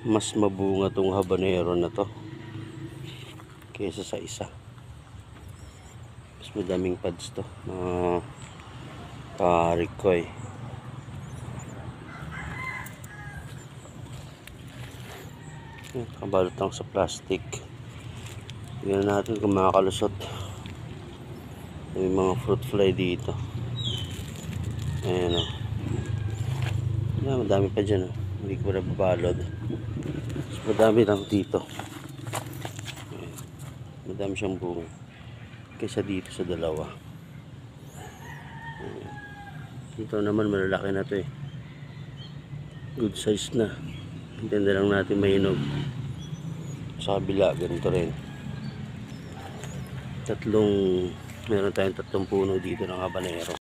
mas mabunga tong habanero na to kaysa sa isa. Mas madaming pads to. Parikoy. Kabalot lang sa plastic. Tingnan natin kung makakalusot. May mga fruit fly dito. Ayan o. Madami pa dyan o. Hindi ko na babalod. Mas madami lang dito. Ayan. Madami siyang bunga kaysa dito sa dalawa. Ayan. Dito naman malalaki na to eh. Good size na. Hintayin na lang natin mahinog. Sa kabila ganito rin. Meron tayong 3 puno dito ng habanero.